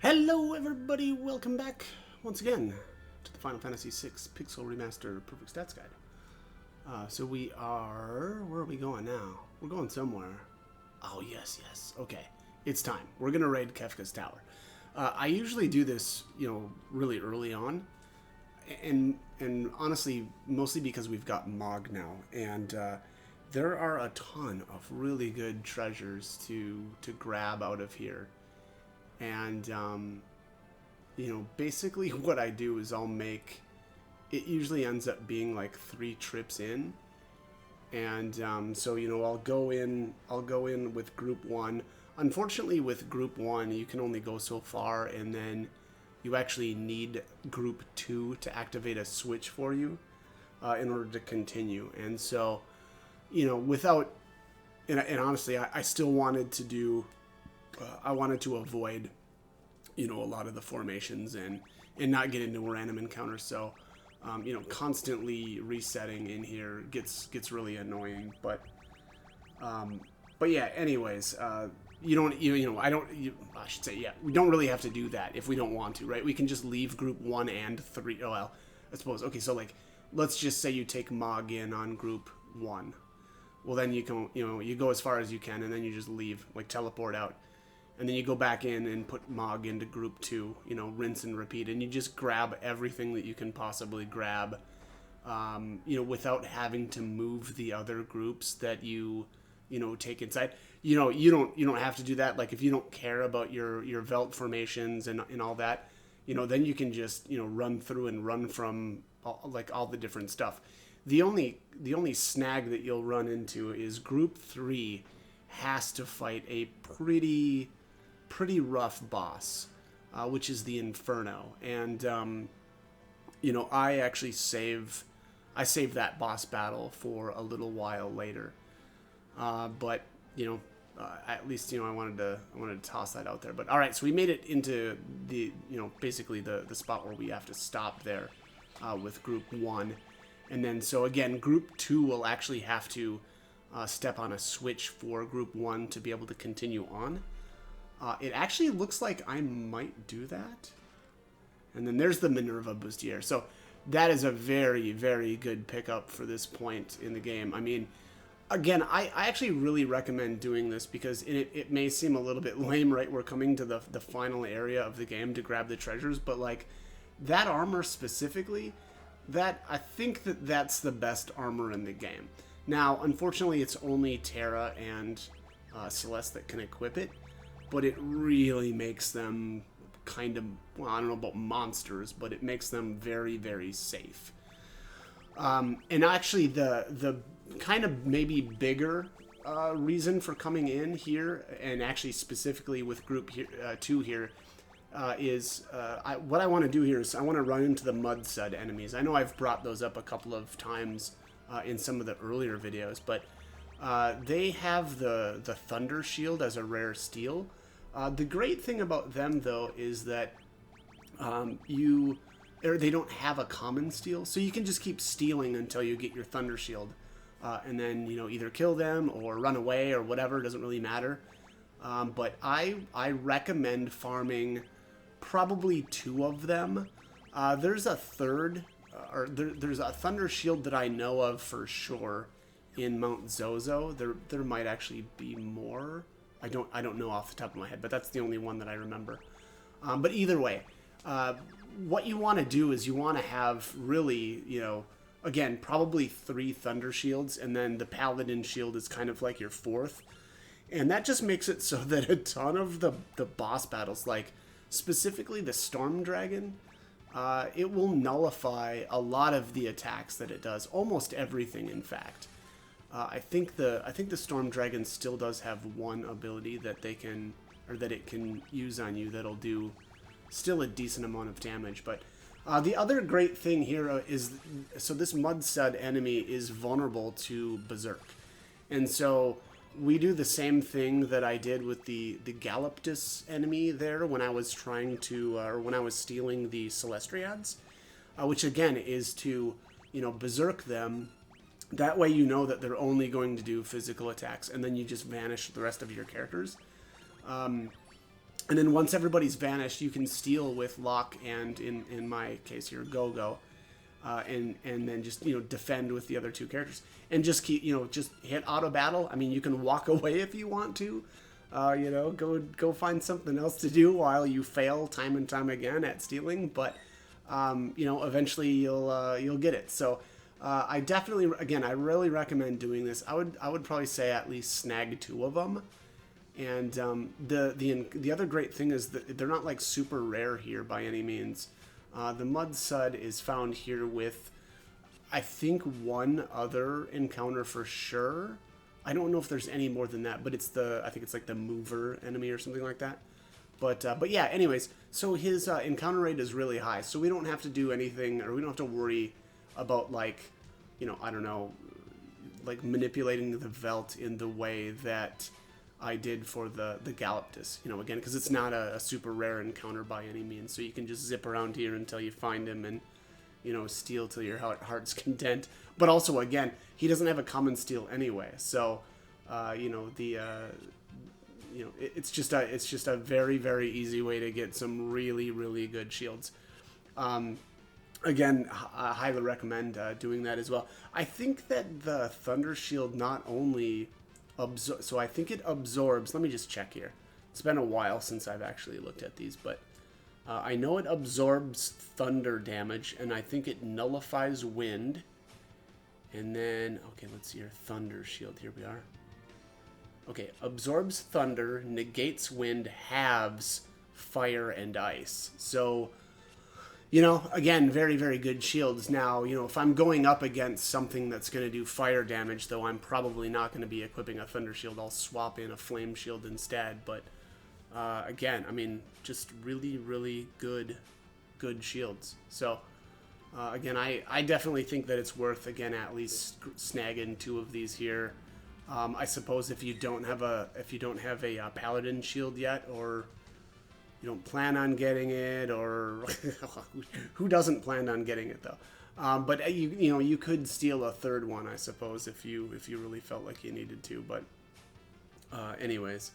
Hello everybody, welcome back once again to the Final Fantasy VI Pixel Remaster Perfect Stats Guide. Where are we going now? We're going somewhere. Oh yes, okay. It's time. We're gonna raid Kefka's tower. I usually do this, really early on. And honestly, mostly because we've got Mog now. And there are a ton of really good treasures to grab out of here. And basically what I do is it usually ends up being like 3 trips in. And so I'll go in with group 1. Unfortunately, with group 1 you can only go so far, and then you actually need group 2 to activate a switch for you in order to continue. And so without and honestly, I still wanted to do I wanted to avoid, a lot of the formations and not get into random encounters. So, constantly resetting in here gets really annoying. But yeah. Anyways, we don't really have to do that if we don't want to, right? We can just leave group 1 and 3. Oh well, I suppose. Okay, so let's just say you take Mog in on group 1. Well, then you can, you go as far as you can, and then you just leave, teleport out. And then you go back in and put Mog into group 2, rinse and repeat. And you just grab everything that you can possibly grab, without having to move the other groups that you take inside. You don't have to do that. Like, if you don't care about your Velt formations and all that, then you can just, run through and run from all the different stuff. The only snag that you'll run into is group 3 has to fight a pretty rough boss, which is the Inferno. And I actually save that boss battle for a little while later. But at least I wanted to toss that out there. But all right, so we made it into the basically the spot where we have to stop there with group 1. And then so again, group 2 will actually have to step on a switch for group 1 to be able to continue on. It actually looks like I might do that. And then there's the Minerva Bustier. So that is a very, very good pickup for this point in the game. I mean, again, I actually really recommend doing this because it may seem a little bit lame, right? We're coming to the final area of the game to grab the treasures, but that armor specifically, I think that's the best armor in the game. Now, unfortunately, it's only Terra and Celeste that can equip it. But it really makes them kind of, well, I don't know about monsters, but it makes them very, very safe. And actually, the kind of maybe bigger reason for coming in here, and actually specifically with group 2 here, is what I want to do here is I want to run into the Muud enemies. I know I've brought those up a couple of times in some of the earlier videos, but they have the Thunder Shield as a rare steal. The great thing about them, though, is that they don't have a common steal, so you can just keep stealing until you get your Thunder Shield, and then either kill them or run away or whatever. It doesn't really matter. But I recommend farming probably 2 of them. There's a third, there's a Thunder Shield that I know of for sure in Mount Zozo. There might actually be more. I don't know off the top of my head, but that's the only one that I remember. But either way, what you want to do is you want to have really, again, probably 3 Thunder Shields, and then the Paladin Shield is kind of like your 4th. And that just makes it so that a ton of the boss battles, like specifically the Storm Dragon, it will nullify a lot of the attacks that it does. Almost everything, in fact. I think the Storm Dragon still does have one ability that it can use on you that'll do still a decent amount of damage. But the other great thing here is, so this Muud enemy is vulnerable to Berserk, and so we do the same thing that I did with the Galaptus enemy there when I was trying to when I was stealing the Celestriads, which again is to Berserk them. That way you know that they're only going to do physical attacks, and then you just vanish the rest of your characters. And then once everybody's vanished, you can steal with Locke and, in my case here, Go-Go. And then just, defend with the other two characters. And just keep, just hit auto battle. I mean, you can walk away if you want to. Go find something else to do while you fail time and time again at stealing. But, eventually you'll get it. So I definitely, again, I really recommend doing this. I would probably say at least snag 2 of them. And the other great thing is that they're not like super rare here by any means. The Muud Suud is found here with, I think, 1 other encounter for sure. I don't know if there's any more than that, but I think it's like the mover enemy or something like that. But yeah, anyways, so his encounter rate is really high, so we don't have to do anything, or we don't have to worry about like, I don't know, like manipulating the Velt in the way that I did for the Galactus, again, because it's not a super rare encounter by any means, so you can just zip around here until you find him and, steal till your heart's content. But also, again, he doesn't have a common steal anyway, so, it's just a very, very easy way to get some really, really good shields. Again, I highly recommend doing that as well. I think that the Thunder Shield not only so I think it absorbs, let me just check here. It's been a while since I've actually looked at these, but I know it absorbs thunder damage, and I think it nullifies wind. And then, okay, let's see your Thunder Shield. Here we are. Okay, absorbs thunder, negates wind, halves fire and ice. So, again, very, very good shields. Now, if I'm going up against something that's going to do fire damage, though I'm probably not going to be equipping a Thunder Shield, I'll swap in a Flame Shield instead. But, again, I mean, just really, really good shields. So, again, I definitely think that it's worth, again, at least snagging 2 of these here. I suppose if you don't have a Paladin Shield yet, or you don't plan on getting it, or who doesn't plan on getting it though? But you could steal a 3rd one, I suppose, if you really felt like you needed to. But anyways,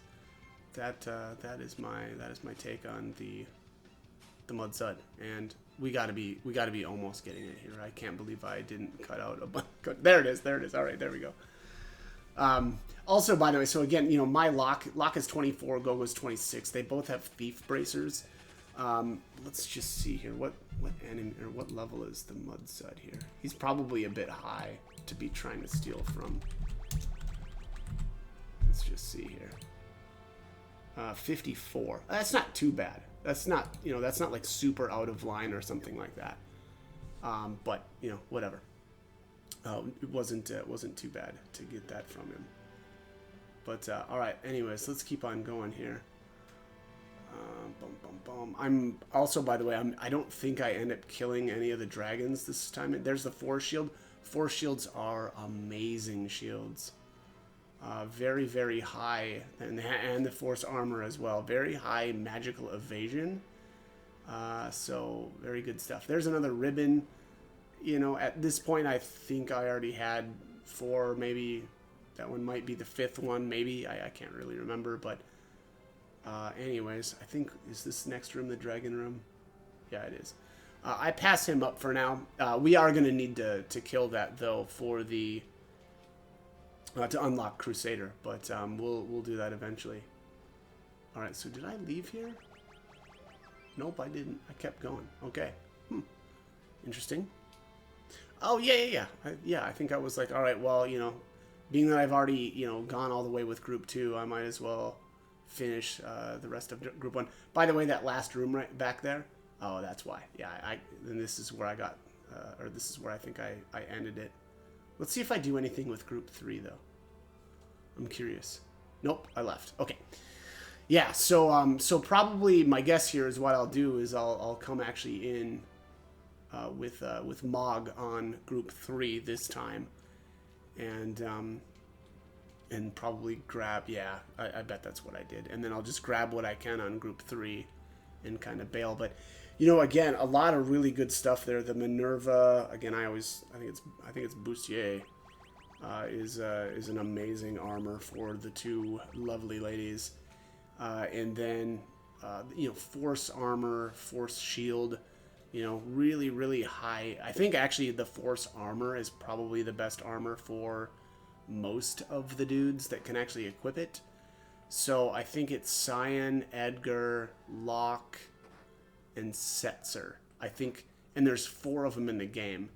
that is my take on the Muud Suud, and we gotta be almost getting it here. I can't believe I didn't cut out a bunch. There it is. All right, there we go. Also, by the way, so again, my Locke is 24, Gogo's 26. They both have Thief Bracers. Let's just see here. What enemy, or what level is the Muud Suud here? He's probably a bit high to be trying to steal from. Let's just see here. 54. That's not too bad. That's not, that's not like super out of line or something like that. But, whatever. It wasn't too bad to get that from him. But all right. Anyways, let's keep on going here. I'm also, by the way, I don't think I end up killing any of the dragons this time. There's the Force Shield. Force Shields are amazing shields. Very, very high, and the Force Armor as well. Very high magical evasion. So very good stuff. There's another ribbon. At this point, I think I already had 4, maybe that one might be the 5th one, maybe. I can't really remember, but anyways, I think, is this next room the dragon room? Yeah, it is. I pass him up for now. We are going to need to kill that, though, for the to unlock Crusader, but we'll do that eventually. All right, so did I leave here? Nope, I didn't. I kept going. Okay. Interesting. Oh, yeah. I think I was like, all right, well, being that I've already, gone all the way with Group 2, I might as well finish the rest of Group 1. By the way, that last room right back there, oh, that's why. Yeah, then this is where I got, or this is where I think I ended it. Let's see if I do anything with Group 3, though. I'm curious. Nope, I left. Okay. Yeah, so probably my guess here is what I'll do is I'll come actually in with Mog on Group 3 this time, and probably grab, yeah, I bet that's what I did, and then I'll just grab what I can on Group 3 and kind of bail. But again, a lot of really good stuff there. The Minerva, again, I think it's Bustier, is an amazing armor for the 2 lovely ladies, and then force armor, force shield, really, really high. I think actually the force armor is probably the best armor for most of the dudes that can actually equip it. So I think it's Cyan, Edgar, Locke, and Setzer. I think, and there's 4 of them in the game.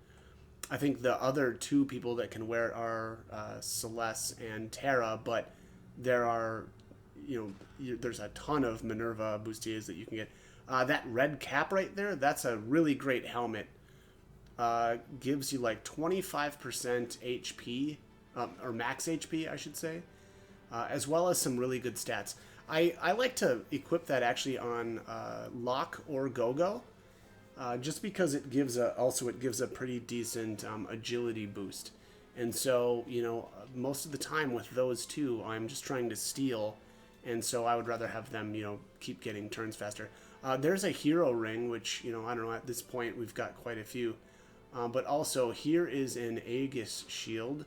I think the other 2 people that can wear it are Celeste and Terra, but there are, there's a ton of Minerva bustiers that you can get. That red cap right there, that's a really great helmet. Gives you like 25% HP, or max HP, I should say, as well as some really good stats. I like to equip that actually on Locke or Gogo, just because it gives a pretty decent agility boost. And so, most of the time with those 2, I'm just trying to steal, and so I would rather have them, keep getting turns faster. There's a hero ring, which, I don't know, at this point we've got quite a few. But also, here is an Aegis shield.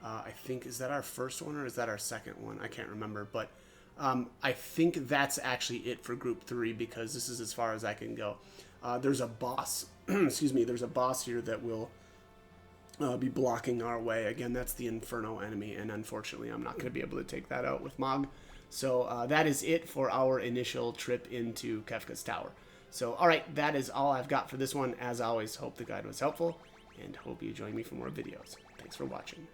I think, is that our first one or is that our second one? I can't remember, but I think that's actually it for Group 3 because this is as far as I can go. There's a boss, excuse me, there's a boss here that will be blocking our way. Again, that's the Inferno enemy, and unfortunately I'm not going to be able to take that out with Mog. So that is it for our initial trip into Kefka's Tower. So, alright, that is all I've got for this one. As always, hope the guide was helpful, and hope you join me for more videos. Thanks for watching.